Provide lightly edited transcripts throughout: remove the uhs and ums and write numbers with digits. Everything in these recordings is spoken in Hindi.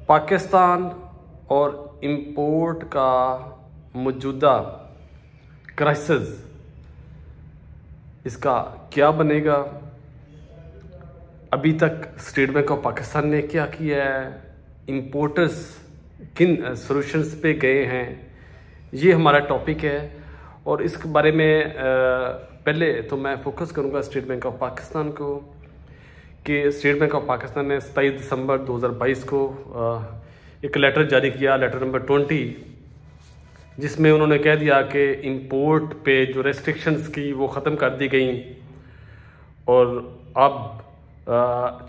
पाकिस्तान और इंपोर्ट का मौजूदा क्राइसिस, इसका क्या बनेगा। अभी तक स्टेट बैंक ऑफ पाकिस्तान ने क्या किया है, इंपोर्टर्स किन सॉल्यूशंस पे गए हैं, ये हमारा टॉपिक है। और इसके बारे में पहले तो मैं फोकस करूंगा स्टेट बैंक ऑफ पाकिस्तान को, कि स्टेट बैंक ऑफ पाकिस्तान ने 27 दिसंबर 2022 को एक लेटर जारी किया, लेटर नंबर 20, जिसमें उन्होंने कह दिया कि इंपोर्ट पे जो रेस्ट्रिक्शंस की वो ख़त्म कर दी गई और अब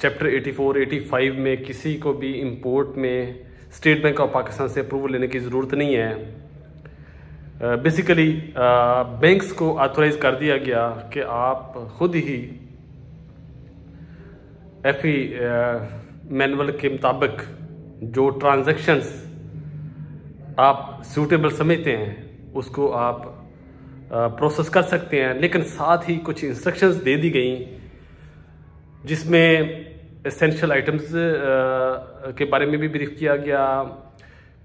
चैप्टर 84, 85 में किसी को भी इंपोर्ट में स्टेट बैंक ऑफ पाकिस्तान से अप्रूवल लेने की ज़रूरत नहीं है। बेसिकली बैंक्स को ऑथोराइज कर दिया गया कि आप खुद ही एफई मैनुअल के मुताबिक जो ट्रांजैक्शंस आप सूटेबल समझते हैं उसको आप प्रोसेस कर सकते हैं। लेकिन साथ ही कुछ इंस्ट्रक्शंस दे दी गई जिसमें एसेंशियल आइटम्स के बारे में भी ब्रीफ किया गया।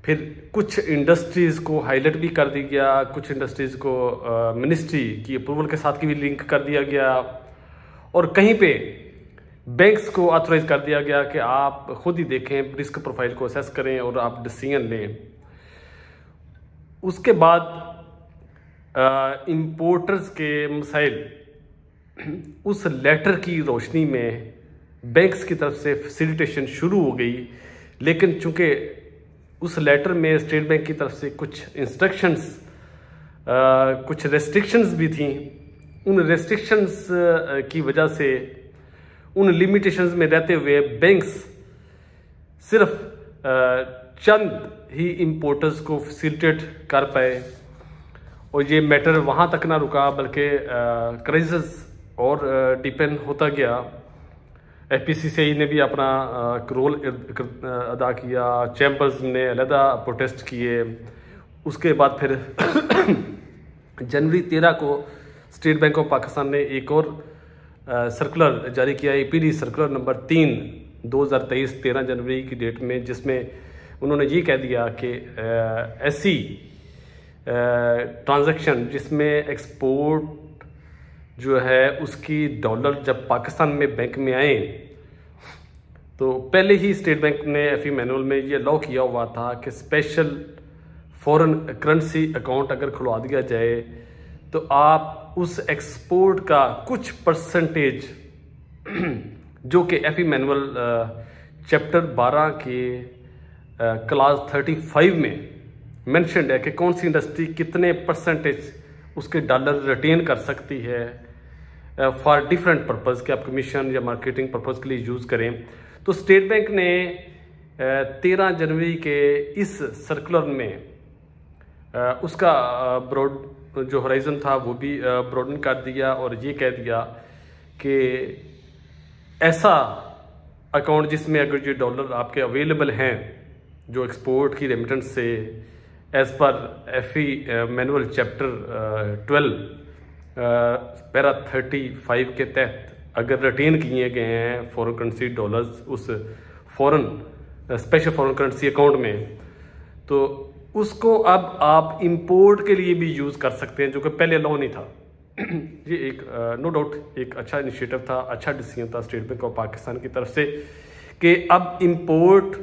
फिर कुछ इंडस्ट्रीज़ को हाईलाइट भी कर दिया गया, कुछ इंडस्ट्रीज़ को मिनिस्ट्री की अप्रूवल के साथ भी लिंक कर दिया गया, और कहीं पे बैंक्स को ऑथोराइज कर दिया गया कि आप खुद ही देखें, रिस्क प्रोफाइल को असेस करें और आप डिसीजन लें। उसके बाद इंपोर्टर्स के मसाइल उस लेटर की रोशनी में बैंक्स की तरफ से फैसिलिटेशन शुरू हो गई। लेकिन चूंकि उस लेटर में स्टेट बैंक की तरफ से कुछ इंस्ट्रक्शंस, कुछ रेस्ट्रिक्शंस भी थी, उन रेस्ट्रिक्शंस की वजह से, उन लिमिटेशंस में रहते हुए बैंक्स सिर्फ चंद ही इंपोर्टर्स को फैसिलिटेट कर पाए। और ये मैटर वहाँ तक ना रुका बल्कि क्राइसिस और डिपेंड होता गया। एफपीसीसीआई ने भी अपना रोल अदा किया, चैम्बर्स ने अलहदा प्रोटेस्ट किए। उसके बाद फिर जनवरी 13 को स्टेट बैंक ऑफ पाकिस्तान ने एक और सर्कुलर जारी किया, एपीडी सर्कुलर नंबर 3 2023 13 जनवरी की डेट में, जिसमें उन्होंने ये कह दिया कि ऐसी ट्रांजैक्शन जिसमें एक्सपोर्ट जो है उसकी डॉलर जब पाकिस्तान में बैंक में आए, तो पहले ही स्टेट बैंक ने एफई मैनुअल में ये लॉ किया हुआ था कि स्पेशल फॉरेन करेंसी अकाउंट अगर खुलवा दिया जाए तो आप उस एक्सपोर्ट का कुछ परसेंटेज जो कि एफई मैनुअल चैप्टर 12 के क्लास 35 में मेंशन्ड है कि कौन सी इंडस्ट्री कितने परसेंटेज उसके डॉलर रिटेन कर सकती है फॉर डिफरेंट पर्पज़, कि आप कमीशन या मार्केटिंग पर्पज़ के लिए यूज़ करें। तो स्टेट बैंक ने 13 जनवरी के इस सर्कुलर में उसका ब्रॉड जो होराइजन था वो भी ब्रॉडन कर दिया और ये कह दिया कि ऐसा अकाउंट जिसमें अगर जो डॉलर आपके अवेलेबल हैं जो एक्सपोर्ट की रेमिटेंस से as per FE manual chapter 12 para 35 के तहत अगर रिटेन किए गए हैं फॉरेन करेंसी डॉलर्स उस foreign special foreign currency account में, तो उसको अब आप इंपोर्ट के लिए भी यूज़ कर सकते हैं, जो कि पहले अलाउ नहीं था। ये एक नो डाउट एक अच्छा इनिशिएटिव था, अच्छा डिसीजन था स्टेट बैंक ऑफ पाकिस्तान की तरफ से कि अब इंपोर्ट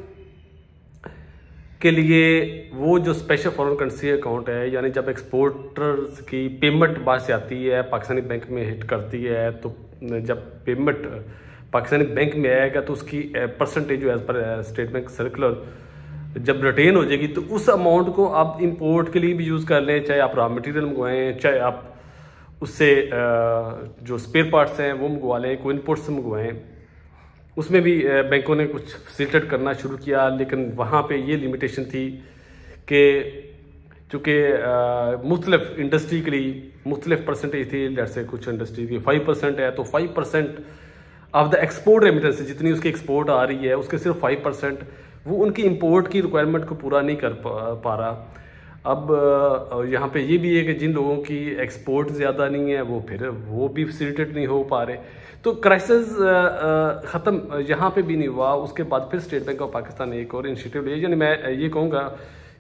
के लिए वो जो स्पेशल फॉरेन करेंसी अकाउंट है, यानी जब एक्सपोर्टर्स की पेमेंट बाहर से आती है पाकिस्तानी बैंक में हिट करती है, तो जब पेमेंट पाकिस्तानी बैंक में आएगा तो उसकी परसेंटेज जो as per State Bank circular जब रिटेन हो जाएगी तो उस अमाउंट को आप इंपोर्ट के लिए भी यूज़ कर लें, चाहे आप रॉ मटेरियल मंगवाएं, चाहे आप उससे जो स्पेयर पार्ट्स हैं वो मंगवा लें, कोई इनपुट से मंगवाएं। उसमें भी बैंकों ने कुछ फैसिलिटेट करना शुरू किया, लेकिन वहाँ पे ये लिमिटेशन थी कि चूँकि मुख्तलिफ इंडस्ट्री के लिए मुख्तलिफ परसेंटेज थी। जैसे कुछ इंडस्ट्री की 5% है, तो 5% ऑफ द एक्सपोर्ट रेमिटेंस, जितनी उसकी एक्सपोर्ट आ रही है उसके सिर्फ 5% वो उनकी इंपोर्ट की रिक्वायरमेंट को पूरा नहीं कर पा रहा। अब यहाँ पे ये भी है कि जिन लोगों की एक्सपोर्ट ज़्यादा नहीं है वो भी फैसिलिटेट नहीं हो पा रहे। तो क्राइसिस ख़त्म यहाँ पे भी नहीं हुआ। उसके बाद फिर स्टेट बैंक ऑफ पाकिस्तान ने एक और इनिशिएटिव लिया। यानी मैं ये कहूँगा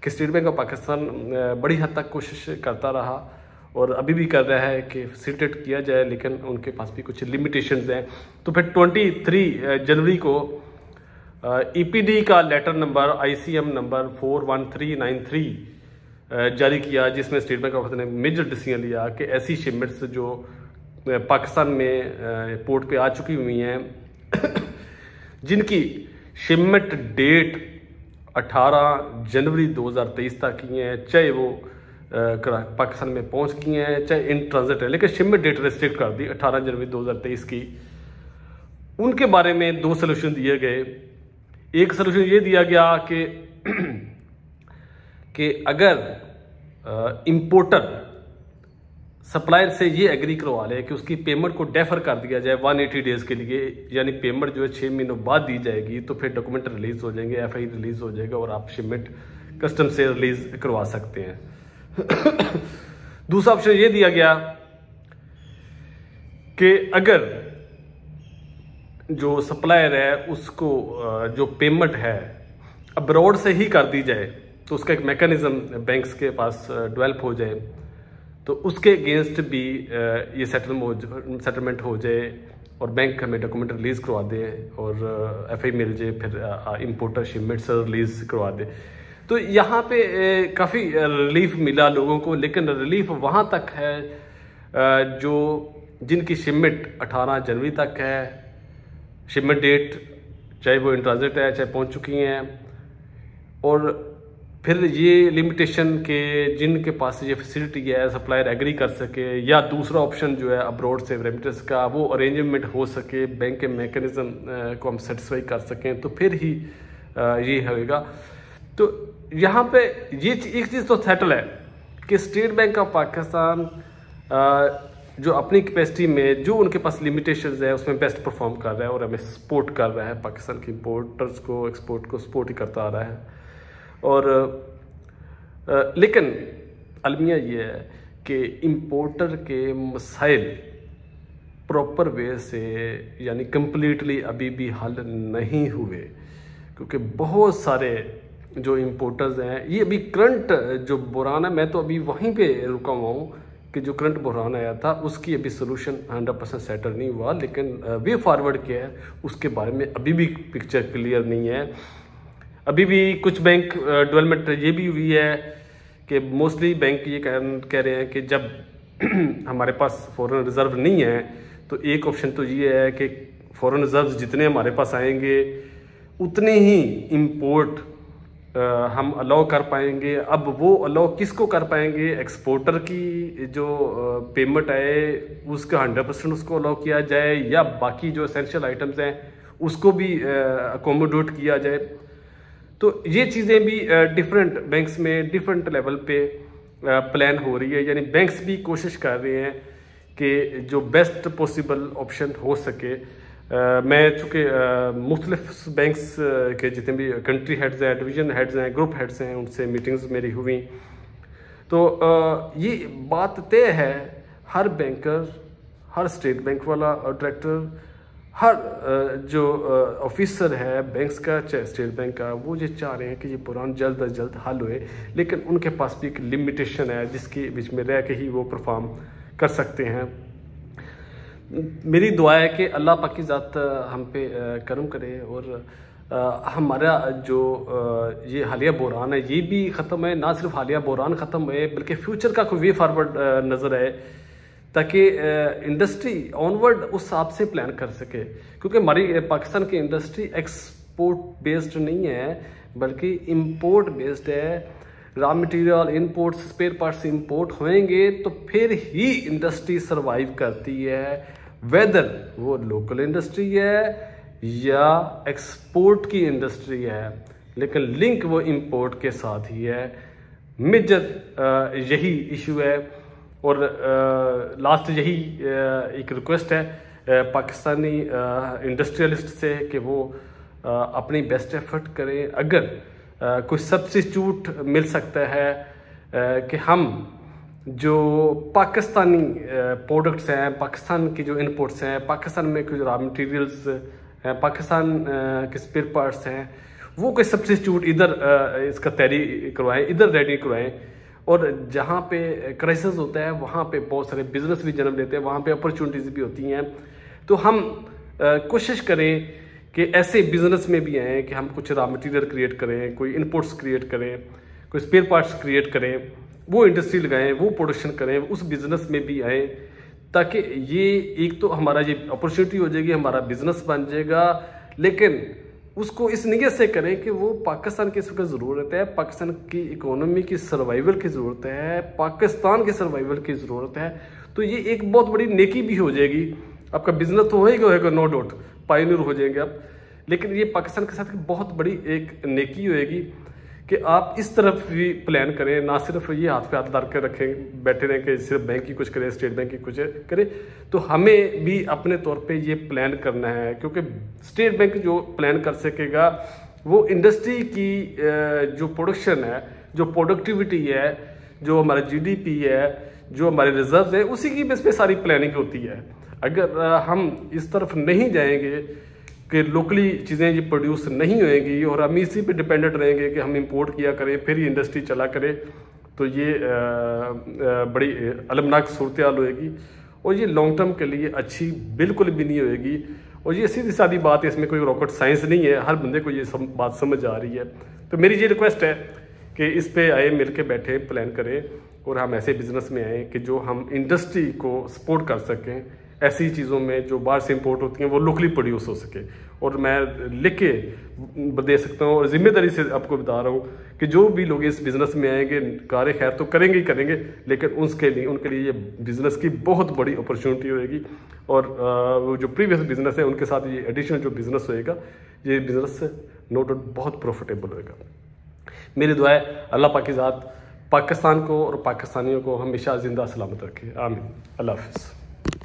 कि स्टेट बैंक ऑफ पाकिस्तान बड़ी हद तक कोशिश करता रहा और अभी भी कर रहा है कि फैसिलिटेट किया जाए, लेकिन उनके पास भी कुछ लिमिटेशंस हैं। तो फिर 23 जनवरी को ईपीडी का लेटर नंबर ICM नंबर 41393 जारी किया, जिसमें स्टेट बैंक ऑफ ने मेजर डिसीजन लिया कि ऐसी शिपमेंट्स जो पाकिस्तान में पोर्ट पे आ चुकी हुई हैं जिनकी शिपमेंट डेट 18 जनवरी 2023 तक की हैं, चाहे वो पाकिस्तान में पहुंच गई हैं चाहे इन ट्रांजिट है, लेकिन शिपमेंट डेट रेस्ट्रिक्ट कर दी 18 जनवरी 2023 की। उनके बारे में 2 सोल्यूशन दिए गए। एक सोल्यूशन ये दिया गया कि अगर इंपोर्टर सप्लायर से ये एग्री करवा ले कि उसकी पेमेंट को डेफर कर दिया जाए 180 डेज के लिए, यानी पेमेंट जो है 6 महीनों बाद दी जाएगी, तो फिर डॉक्यूमेंट रिलीज हो जाएंगे, FI रिलीज हो जाएगा और आप शिपमेंट कस्टम से रिलीज करवा सकते हैं। दूसरा ऑप्शन ये दिया गया कि अगर जो सप्लायर है उसको जो पेमेंट है अब्रॉड से ही कर दी जाए, तो उसका एक मैकेनिज्म बैंक्स के पास डेवलप हो जाए, तो उसके अगेंस्ट भी ये सेटलमेंट हो जाए और बैंक हमें डॉक्यूमेंट रिलीज करवा दे और FI मिल जाए, फिर इंपोर्टर शिपमेंट से रिलीज करवा दे। तो यहाँ पे काफ़ी रिलीफ मिला लोगों को, लेकिन रिलीफ वहाँ तक है जो जिनकी शिपमेंट 18 जनवरी तक है शिपमेंट डेट, चाहे वो इन ट्रांजिट है चाहे पहुँच चुकी हैं। और फिर ये लिमिटेशन के जिनके पास ये फैसिलिटी है सप्लायर एग्री कर सके, या दूसरा ऑप्शन जो है अब्रॉड से रेमिटेंस का वो अरेंजमेंट हो सके, बैंक के मैकेनिज्म को हम सेटिस्फाई कर सकें, तो फिर ही ये होगा। तो यहाँ पे ये एक चीज़ तो सेटल है कि स्टेट बैंक ऑफ पाकिस्तान जो अपनी कैपेसिटी में जो उनके पास लिमिटेशंस है उसमें बेस्ट परफॉर्म कर रहा है और हमें सपोर्ट कर रहा है, पाकिस्तान के इंपोर्टर्स को एक्सपोर्ट को सपोर्ट ही करता आ रहा है। और लेकिन अलमिया ये है कि इंपोर्टर के मसाइल प्रॉपर वे से यानी कंप्लीटली अभी भी हल नहीं हुए, क्योंकि बहुत सारे जो इंपोर्टर्स हैं ये अभी करंट जो बुरान है, मैं तो अभी वहीं पे रुका हुआ हूँ कि जो करंट बुरान आया था उसकी अभी सोल्यूशन 100% सेटल नहीं हुआ, लेकिन वे फॉरवर्ड क्या है उसके बारे में अभी भी पिक्चर क्लियर नहीं है। अभी भी कुछ बैंक डेवलपमेंट ये भी हुई है कि मोस्टली बैंक ये कह रहे हैं कि जब हमारे पास फॉरेन रिजर्व नहीं है तो एक ऑप्शन तो ये है कि फॉरेन रिजर्व जितने हमारे पास आएंगे उतने ही इंपोर्ट हम अलाउ कर पाएंगे। अब वो अलाउ किसको कर पाएंगे, एक्सपोर्टर की जो पेमेंट आए उसका 100% उसको अलाउ किया जाए, या बाकी जो एसेंशियल आइटम्स हैं उसको भी अकोमोडेट किया जाए। तो ये चीज़ें भी डिफरेंट बैंक्स में डिफरेंट लेवल पे प्लान हो रही है, यानी बैंक्स भी कोशिश कर रहे हैं कि जो बेस्ट पॉसिबल ऑप्शन हो सके। मैं चूँकि मुख्तलिफ बैंक्स के जितने भी कंट्री हेड्स हैं, डिवीज़न हेड्स हैं, ग्रुप हेड्स हैं, उनसे मीटिंग्स मेरी हुई, तो ये बात तय है हर बैंकर, हर स्टेट बैंक वाला डायरेक्टर, हर जो ऑफिसर है बैंक्स का चाहे स्टेट बैंक का, वो ये चाह रहे हैं कि ये पुरान जल्द अज जल्द हल हुए, लेकिन उनके पास भी एक लिमिटेशन है जिसके बीच में रह के ही वो परफॉर्म कर सकते हैं। मेरी दुआ है कि अल्लाह पाक की ज़ात हम पे करम करे और हमारा जो ये हालिया बहरान है ये भी ख़त्म है, ना सिर्फ हालिया बहरान ख़त्म हुए बल्कि फ्यूचर का कोई वे फारवर्ड नज़र आए, ताकि इंडस्ट्री ऑनवर्ड उस हिसाब से प्लान कर सके। क्योंकि हमारी पाकिस्तान की इंडस्ट्री एक्सपोर्ट बेस्ड नहीं है बल्कि इंपोर्ट बेस्ड है। Raw material inputs, spare parts import होंगे तो फिर ही इंडस्ट्री सरवाइव करती है, वेदर वो लोकल इंडस्ट्री है या एक्सपोर्ट की इंडस्ट्री है, लेकिन लिंक वो इंपोर्ट के साथ ही है। मेजर यही इशू है। और लास्ट यही एक रिक्वेस्ट है पाकिस्तानी इंडस्ट्रियलिस्ट से कि वो अपनी बेस्ट एफर्ट करें। अगर कोई सब्स्टिट्यूट मिल सकता है कि हम जो पाकिस्तानी प्रोडक्ट्स हैं, पाकिस्तान की जो इनपुट्स हैं, पाकिस्तान में कुछ रॉ मटेरियल्स हैं, पाकिस्तान के स्पेयर पार्ट्स हैं, वो कोई सब्स्टिट्यूट इधर इसका तैयारी करवाएं, इधर रेडी करवाएं। और जहाँ पे क्राइसिस होता है वहाँ पे बहुत सारे बिजनेस भी जन्म लेते हैं, वहाँ पे अपॉर्चुनिटीज़ भी होती हैं। तो हम कोशिश करें कि ऐसे बिजनेस में भी आएँ कि हम कुछ रॉ मटेरियल क्रिएट करें, कोई इनपुट्स क्रिएट करें, कोई स्पेयर पार्ट्स क्रिएट करें, वो इंडस्ट्री लगाएं, वो प्रोडक्शन करें, उस बिज़नेस में भी आएँ, ताकि ये एक तो हमारा ये अपॉर्चुनिटी हो जाएगी, हमारा बिजनेस बन जाएगा, लेकिन उसको इस नीयत से करें कि वो पाकिस्तान की इस वक्त ज़रूरत है, पाकिस्तान की इकोनॉमी की सर्वाइवल की ज़रूरत है, पाकिस्तान के सर्वाइवल की ज़रूरत है। तो ये एक बहुत बड़ी नेकी भी हो जाएगी। आपका बिजनेस तो होएगा नो डाउट, पायनियर हो जाएंगे आप, लेकिन ये पाकिस्तान के साथ बहुत बड़ी एक नेकी होएगी कि आप इस तरफ भी प्लान करें, ना सिर्फ ये हाथ पे हाथ डाल कर रखें बैठे रहें कि सिर्फ बैंक की कुछ करें, स्टेट बैंक की कुछ करें। तो हमें भी अपने तौर पे ये प्लान करना है, क्योंकि स्टेट बैंक जो प्लान कर सकेगा वो इंडस्ट्री की जो प्रोडक्शन है, जो प्रोडक्टिविटी है, जो हमारा GDP है, जो हमारे रिजर्व है, उसी की बेस पे सारी प्लानिंग होती है। अगर हम इस तरफ नहीं जाएंगे कि लोकली चीज़ें ये प्रोड्यूस नहीं होएंगी और हम इसी पे डिपेंडेंट रहेंगे कि हम इंपोर्ट किया करें फिर ही इंडस्ट्री चला करे, तो ये बड़ी अलमनाक सूरत हाल होएगी और ये लॉन्ग टर्म के लिए अच्छी बिल्कुल भी नहीं होएगी। और ये सीधी सादी बात है, इसमें कोई रॉकेट साइंस नहीं है, हर बंदे को ये बात समझ आ रही है। तो मेरी ये रिक्वेस्ट है कि इस पे आए, मिल के बैठे, प्लान करें और हम ऐसे बिजनेस में आए कि जो हम इंडस्ट्री को सपोर्ट कर सकें, ऐसी चीज़ों में जो बाहर से इंपोर्ट होती हैं वो लोकली प्रोड्यूस हो सके। और मैं लिख के दे सकता हूँ और ज़िम्मेदारी से आपको बता रहा हूँ कि जो भी लोग इस बिज़नेस में आएंगे कार खैर तो करेंगे ही करेंगे, लेकिन उनके लिए ये बिज़नेस की बहुत बड़ी अपॉर्चुनिटी होएगी। और वो जो प्रीवियस बिज़नेस है उनके साथ ये एडिशनल जो बिज़नेस होएगा, ये बिज़नेस नो डाउट बहुत प्रॉफिटेबल होएगा। मेरी दुआ है अल्लाह पाक की ज़ात पाकिस्तान को और पाकिस्तानियों को हमेशा ज़िंदा सलामत रखे। आमीन। अल्लाह हाफ़िज़।